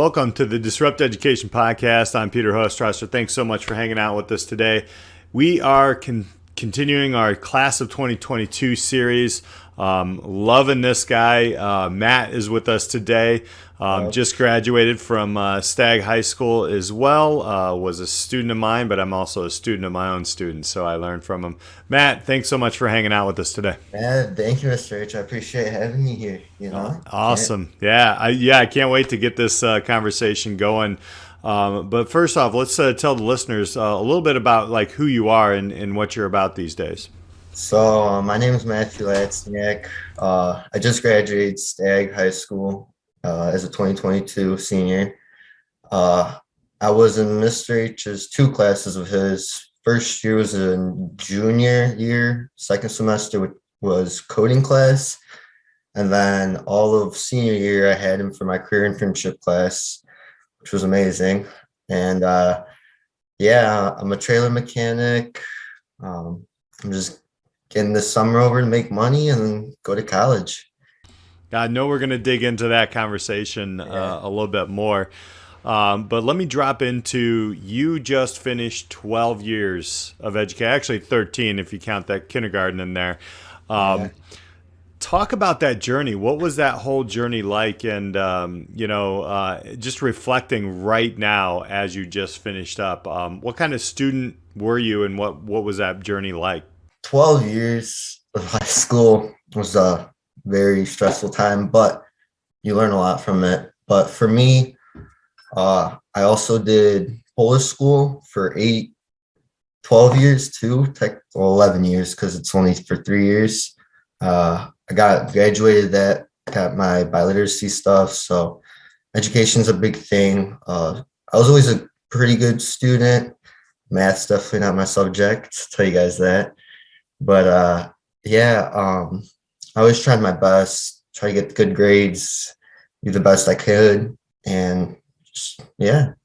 Welcome to the Disrupt Education Podcast. I'm Peter Hostrasser. Thanks so much for hanging out with us today. We are continuing our Class of 2022 series. Loving this guy. Matt is with us today. Just graduated from Stagg High School as well. Was a student of mine, but I'm also a student of my own students, so I learned from him. Matt, thanks so much for hanging out with us today. Thank you, Mr. H. I appreciate having me here. Awesome. Yeah, I can't wait to get this conversation going. But first off, let's tell the listeners a little bit about like who you are and what you're about these days. So my name is Matt Lacniak. I just graduated Stagg High School as a 2022 senior. I was in Mr. H's two classes of his. First year was in junior year. Second semester was coding class. And then all of senior year, I had him for my career internship class, which was amazing. And I'm a trailer mechanic. I'm just getting this summer over to make money and then go to college. I know we're going to dig into that conversation a little bit more. But let me drop into, you just finished 12 years of education, actually 13 if you count that kindergarten in there. Talk about that journey. What was that whole journey like? And, just reflecting right now as you just finished up, what kind of student were you and what was that journey like? 12 years of high school was a very stressful time, but you learn a lot from it. But for me, I also did Polish school for 12 years too, 11 years because it's only for 3 years. I graduated that, got my biliteracy stuff. So education's a big thing. I was always a pretty good student. Math's definitely not my subject, I'll tell you guys that. But I always tried my best, try to get good grades, do the best I could, and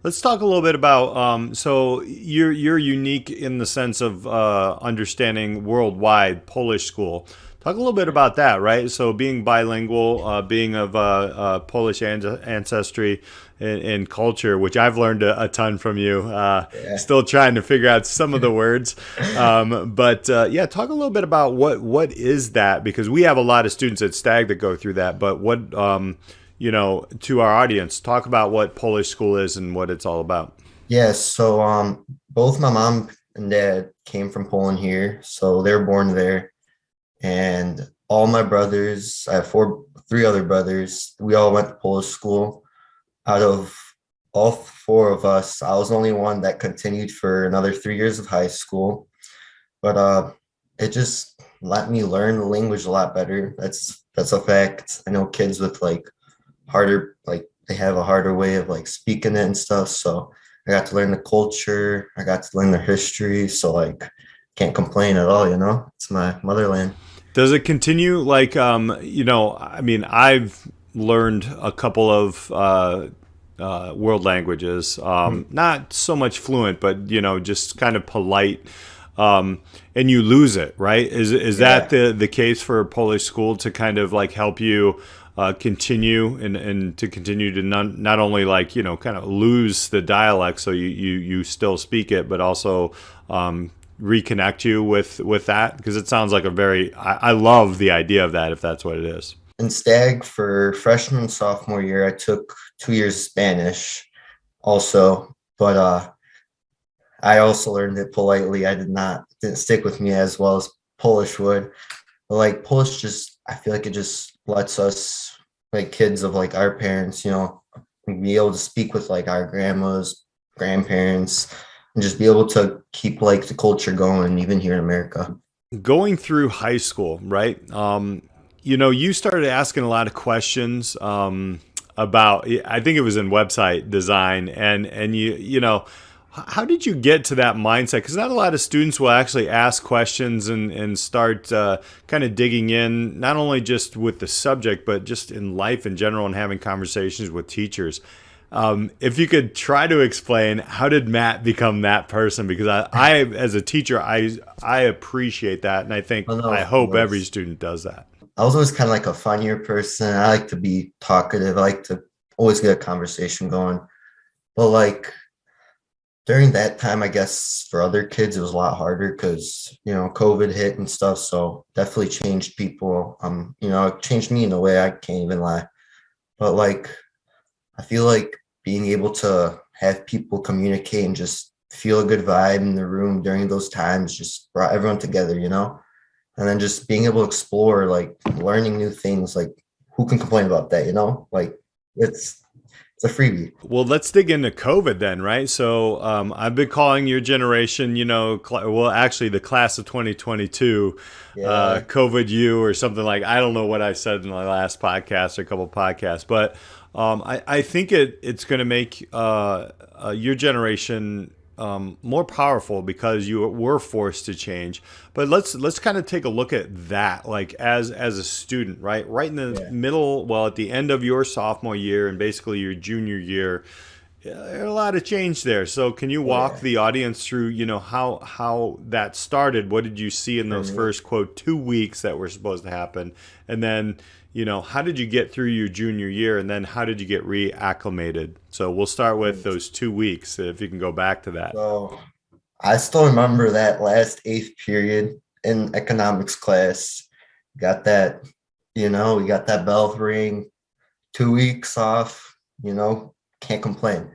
Let's talk a little bit about, so you're unique in the sense of understanding worldwide Polish school. Talk a little bit about that, right? So being bilingual, being of Polish ancestry and culture, which I've learned a ton from you, still trying to figure out some of the words. But talk a little bit about what is that? Because we have a lot of students at Stagg that go through that, but what, to our audience, talk about what Polish school is and what it's all about. Yes. So both my mom and dad came from Poland here. So they were born there. And all my brothers, I have three other brothers, we all went to Polish school. Out of all four of us, I was the only one that continued for another 3 years of high school. But it just let me learn the language a lot better. That's a fact. I know kids with they have a harder way of speaking it and stuff. So I got to learn the culture. I got to learn the history. So can't complain at all, It's my motherland. Does it continue? I've learned a couple of world languages, not so much fluent, but, just kind of polite, and you lose it, right? Is that the case for Polish school to kind of help you continue and to continue to not only kind of lose the dialect so you still speak it, but also reconnect you with that? Because it sounds like I love the idea of that, if that's what it is. In Stagg for freshman and sophomore year, I took 2 years Spanish also, but I also learned it politely. Didn't stick with me as well as Polish would. But Polish I feel like it just lets us, kids of our parents, be able to speak with our grandmas, grandparents, and just be able to keep the culture going even here in America. Going through high school, right? You started asking a lot of questions about, I think it was in website design, and how did you get to that mindset? Because not a lot of students will actually ask questions and start kind of digging in, not only just with the subject, but just in life in general and having conversations with teachers. If you could try to explain, how did Matt become that person? Because I as a teacher, I appreciate that, and I hope every student does that. I was always kind of a funnier person. I like to be talkative. I like to always get a conversation going. But like during that time, I guess for other kids, it was a lot harder because, COVID hit and stuff. So definitely changed people. It changed me in a way I can't even lie. But like, I feel like being able to have people communicate and just feel a good vibe in the room during those times just brought everyone together. And then just being able to explore, like learning new things, like who can complain about that? Like it's it's a freebie. Well, let's dig into COVID then, right? So I've been calling your generation, actually the class of 2022, Yeah. COVID U or something like. I don't know what I said in the last podcast or a couple podcasts, but I think it's going to make your generation more powerful because you were forced to change. But let's kind of take a look at that, like as a student, right in the Yeah. middle, well, at the end of your sophomore year and basically your junior year, a lot of change there. So can you Oh walk yeah. the audience through, how that started? What did you see in For those me. first quote 2 weeks that were supposed to happen, and then how did you get through your junior year, and then how did you get reacclimated? So we'll start with those 2 weeks, if you can go back to that. So I still remember that last eighth period in economics class. Got that, we got that bell ring, 2 weeks off, can't complain.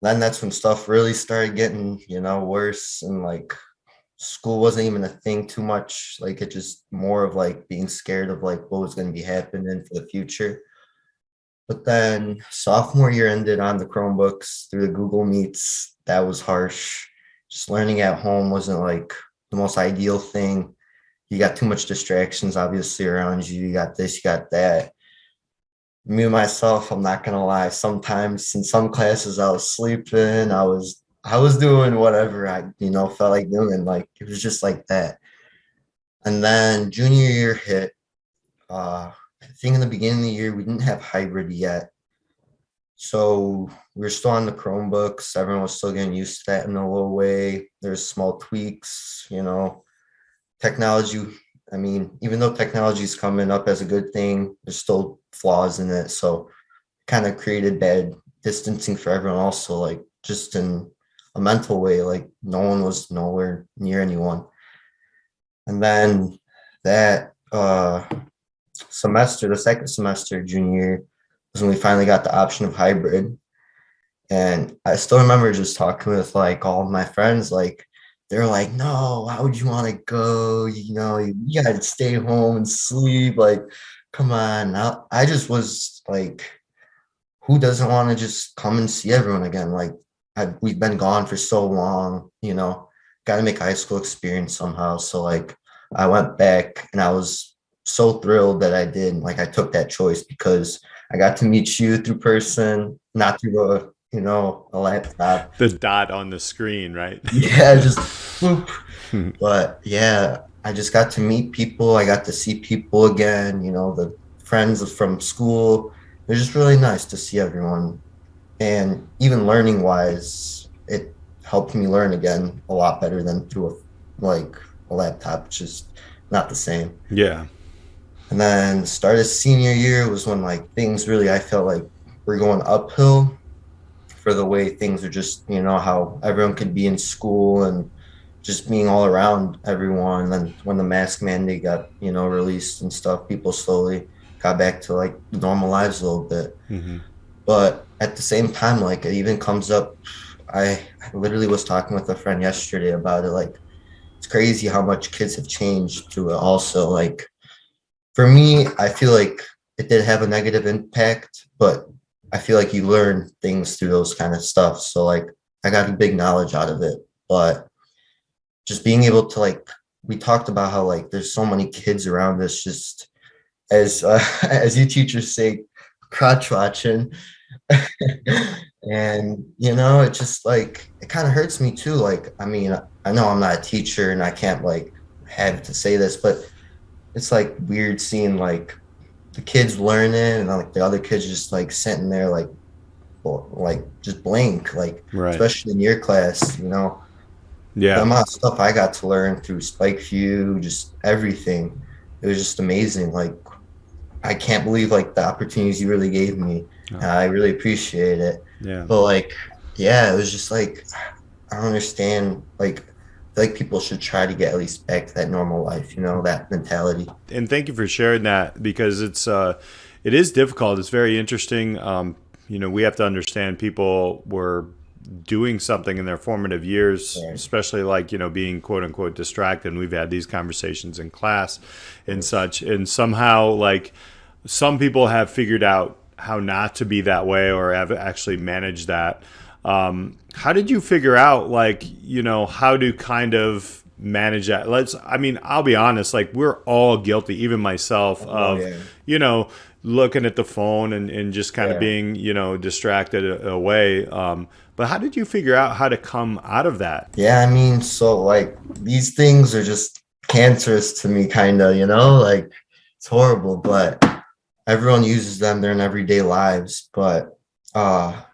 Then that's when stuff really started getting, worse, and like school wasn't even a thing too much. Like it just more of like being scared of like what was going to be happening for the future. But then sophomore year ended on the Chromebooks through the Google Meets. That was harsh. Just learning at home wasn't like the most ideal thing. You got too much distractions obviously around you. You got this, you got that. Me myself, I'm not gonna lie. Sometimes in some classes I was sleeping. I was doing whatever I, felt like doing. Like it was just like that. And then junior year hit. I think in the beginning of the year we didn't have hybrid yet. So we were still on the Chromebooks. Everyone was still getting used to that in a little way. There's small tweaks. Technology. I mean, even though technology is coming up as a good thing, there's still flaws in it. So kind of created bad distancing for everyone also, like just in a mental way, like no one was nowhere near anyone. And then that semester, the second semester, junior year, was when we finally got the option of hybrid. And I still remember just talking with like all of my friends, like they're like, no, why would you want to go? You gotta stay home and sleep. Like, come on. I just was like, who doesn't want to just come and see everyone again? Like, we've been gone for so long. Got to make high school experience somehow. So like, I went back and I was so thrilled that I did. Like, I took that choice because I got to meet you through person, not through a laptop. The dot on the screen, right? Yeah, just boop. But yeah, I just got to meet people. I got to see people again, the friends from school. It was just really nice to see everyone. And even learning wise, it helped me learn again a lot better than through a laptop. It's just not the same. Yeah. And then start of senior year was when like things really I felt like were going uphill for the way things are just, how everyone could be in school and just being all around everyone. And then when the mask mandate got, released and stuff, people slowly got back to like normal lives a little bit. Mm-hmm. But at the same time, like it even comes up, I literally was talking with a friend yesterday about it. Like it's crazy how much kids have changed through it also. Like for me, I feel like it did have a negative impact, but I feel like you learn things through those kind of stuff. So like I got a big knowledge out of it, but just being able to like, we talked about how like there's so many kids around us just as as you teachers say, crotch watching. And it just like it kind of hurts me too. Like, I mean, I know I'm not a teacher and I can't like have to say this, but it's like weird seeing like the kids learning and like the other kids just like sitting there like just blank, like Right. especially in your class, the Yeah. amount of stuff I got to learn through spikeview, just everything. It was just amazing. Like I can't believe like the opportunities you really gave me. Oh, I really appreciate it. yeah. But like, yeah, it was just like, I don't understand. Like, I feel like people should try to get at least back to that normal life, that mentality. And thank you for sharing that, because it is difficult. It's very interesting. We have to understand people were doing something in their formative years, Right. especially like, being quote unquote distracted. And we've had these conversations in class Of and course. such. And somehow, like, some people have figured out how not to be that way or have actually managed that. How did you figure out, like, how to kind of manage that? I'll be honest, like, we're all guilty, even myself, Oh of, yeah. you know, looking at the phone and just kind of Yeah. being, distracted away. But how did you figure out how to come out of that? Yeah, I mean, so like these things are just cancerous to me, kind of, like it's horrible, but everyone uses them. They're in everyday lives. But I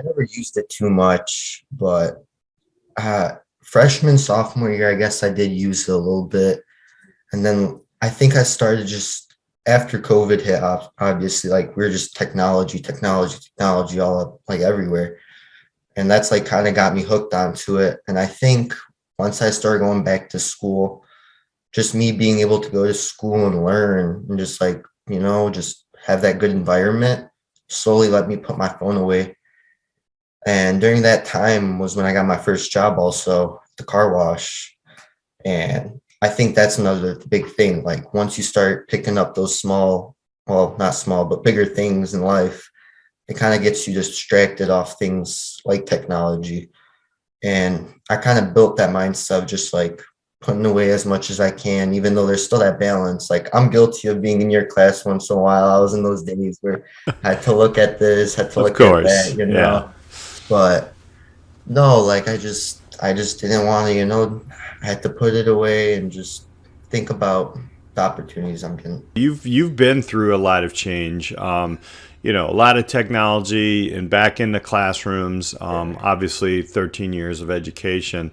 never used it too much. But freshman, sophomore year, I guess I did use it a little bit. And then I think I started just after COVID hit, obviously, like we are just technology all up, like everywhere. And that's like kind of got me hooked onto it. And I think once I started going back to school, just me being able to go to school and learn and just like, just have that good environment slowly let me put my phone away. And during that time was when I got my first job, also the car wash. And I think that's another big thing. Like once you start picking up those small, well, not small, but bigger things in life, it kind of gets you distracted off things like technology. And I kind of built that mindset of just like putting away as much as I can, even though there's still that balance. Like I'm guilty of being in your class once in a while. I was in those days where I had to look at this, had to Of look at course. that. Yeah. But no, like I just didn't want to, I had to put it away and just think about the opportunities I'm getting. You've been through a lot of change. A lot of technology and back into classrooms. Obviously, 13 years of education.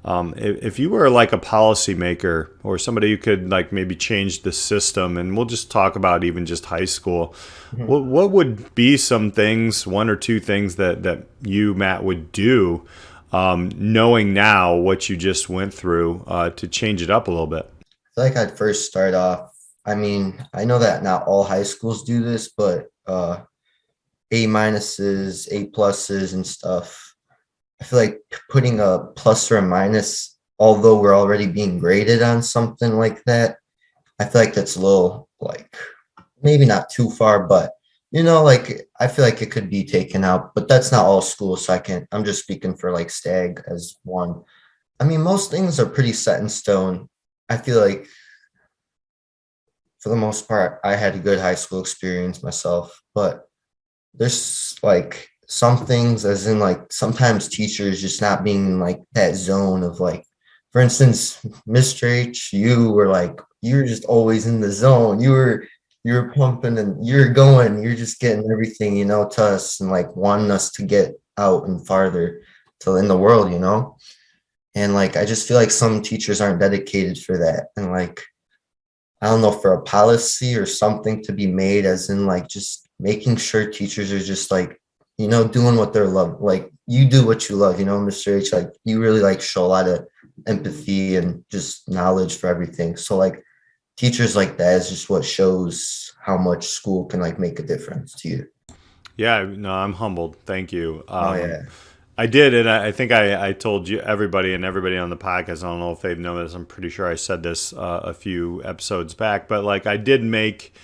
If you were like a policymaker or somebody who could like maybe change the system, and we'll just talk about even just high school, Mhm. what would be some things, one or two things that you, Matt, would do, knowing now what you just went through, to change it up a little bit? I feel like I'd first start off. I mean, I know that not all high schools do this, but A minuses, A pluses, and stuff. I feel like putting a plus or a minus, although we're already being graded on something like that, I feel like that's a little like maybe not too far, but like I feel like it could be taken out, but that's not all schools. So I'm just speaking for like Stagg as one. I mean, most things are pretty set in stone. I feel like for the most part, I had a good high school experience myself, but there's like some things, as in like sometimes teachers just not being in like that zone of like, for instance, Mr. H, you were like, you're just always in the zone. You were pumping and you're going, you're just getting everything, to us and like wanting us to get out and farther to in the world. And like I just feel like some teachers aren't dedicated for that. And like I don't know, for a policy or something to be made, as in like just making sure teachers are just like, doing what they're love. Like you do what you love, Mr. H, like you really like show a lot of empathy and just knowledge for everything. So like teachers like that is just what shows how much school can like make a difference to you. Yeah, no, I'm humbled. Thank you. Oh yeah. I did, and I think I told you everybody and everybody on the podcast. I don't know if they've known this. I'm pretty sure I said this a few episodes back, but like I did make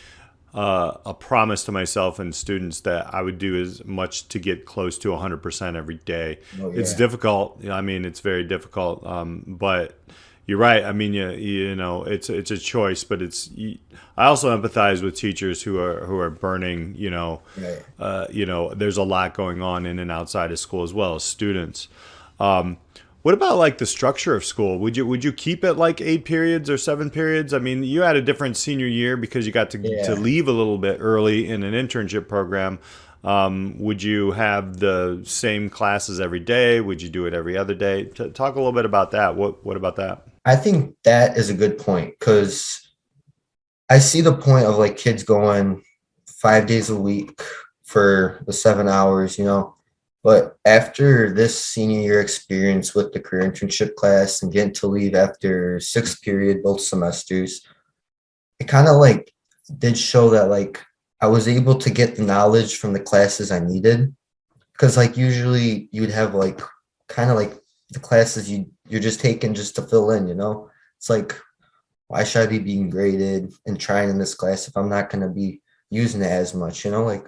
a promise to myself and students that I would do as much to get close to 100% every day. Oh It's yeah. difficult. I mean, it's very difficult. But you're right. I mean, it's a choice, but I also empathize with teachers who are burning. Right. There's a lot going on in and outside of school as well as students. Um, what about like the structure of school? Would you keep it like 8 periods or 7 periods? I mean, you had a different senior year because you got to Yeah. leave a little bit early in an internship program. Would you have the same classes every day? Would you do it every other day? Talk a little bit about that. What about that? I think that is a good point because I see the point of like kids going 5 days a week for the 7 hours, but after this senior year experience with the career internship class and getting to leave after sixth period, both semesters, it kind of like did show that like I was able to get the knowledge from the classes I needed. Because like usually you'd have like kind of like the classes you're just taking just to fill in. It's like, why should I be being graded and trying in this class if I'm not going to be using it as much? Like,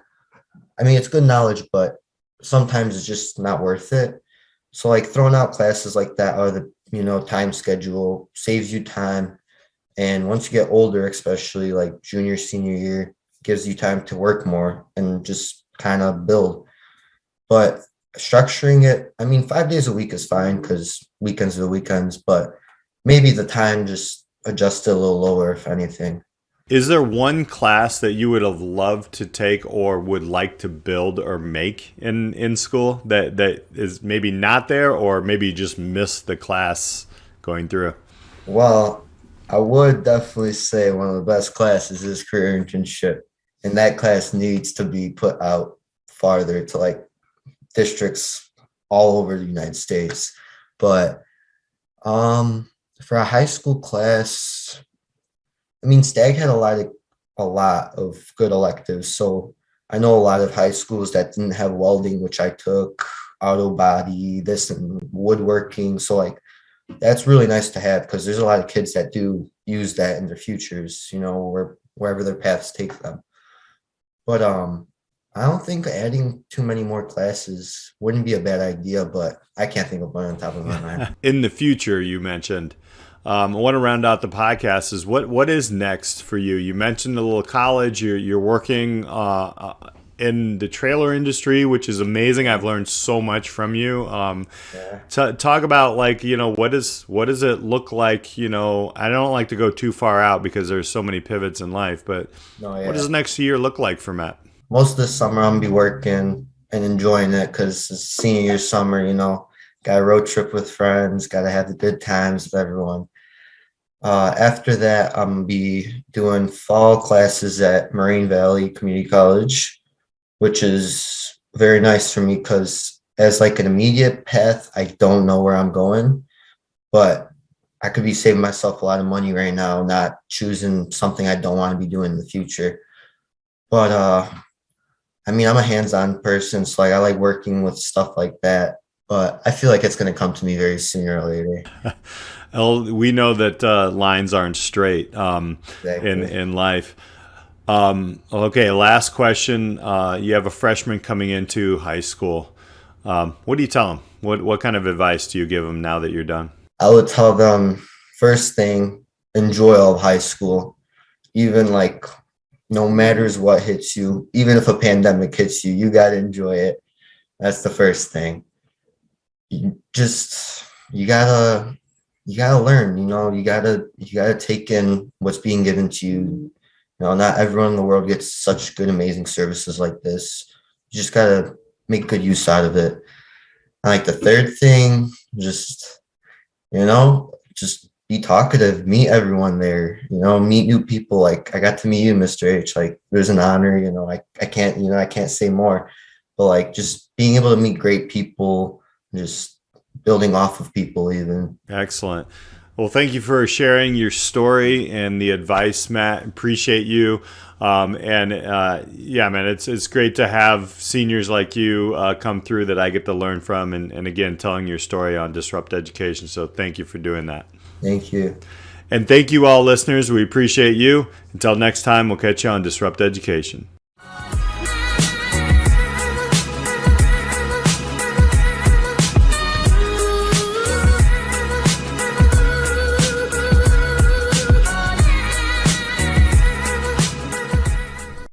I mean, it's good knowledge, but sometimes it's just not worth it. So like throwing out classes like that are the time schedule saves you time. And once you get older, especially like junior, senior year, gives you time to work more and just kind of build. But structuring it, I mean, 5 days a week is fine because weekends are the weekends, but maybe the time just adjusted a little lower, if anything. Is there one class that you would have loved to take or would like to build or make in school that is maybe not there, or maybe you just missed the class going through? Well, I would definitely say one of the best classes is career internship, and that class needs to be put out farther to like districts all over the United States. But for a high school class, I mean, Stagg had a lot of good electives. So I know a lot of high schools that didn't have welding, which I took, auto body, this and woodworking. So like that's really nice to have because there's a lot of kids that do use that in their futures, wherever their paths take them. But I don't think adding too many more classes wouldn't be a bad idea, but I can't think of one on top of my mind. In the future, you mentioned. I want to round out the podcast. Is what is next for you? You mentioned a little college. You're working in the trailer industry, which is amazing. I've learned so much from you. Talk about like what does it look like? I don't like to go too far out because there's so many pivots in life. But what does the next year look like for Matt? Most of the summer I'm gonna be working and enjoying it because it's senior year summer. Got a road trip with friends. Got to have the good times with everyone. After that, I'm gonna be doing fall classes at Moraine Valley Community College, which is very nice for me because as like an immediate path, I don't know where I'm going, but I could be saving myself a lot of money right now, not choosing something I don't want to be doing in the future. But I mean, I'm a hands-on person, so like I like working with stuff like that. But I feel like it's going to come to me very sooner or later. Well, we know that lines aren't straight Exactly. in life. Okay, last question. You have a freshman coming into high school. What do you tell them? What kind of advice do you give them now that you're done? I would tell them, first thing, enjoy all of high school. Even like no matters what hits you, even if a pandemic hits you, you got to enjoy it. That's the first thing. You gotta learn, you gotta take in what's being given to you. Not everyone in the world gets such good, amazing services like this. You just gotta make good use out of it. And like the third thing, just be talkative, meet everyone there, meet new people. Like I got to meet you, Mr. H. Like it was an honor, I can't say more, but like just being able to meet great people, just building off of people even. Excellent. Well, thank you for sharing your story and the advice, Matt. Appreciate you. Yeah, man, it's great to have seniors like you come through that I get to learn from, and again, telling your story on Disrupt Education. So thank you for doing that. Thank you. And thank you all listeners. We appreciate you. Until next time, we'll catch you on Disrupt Education.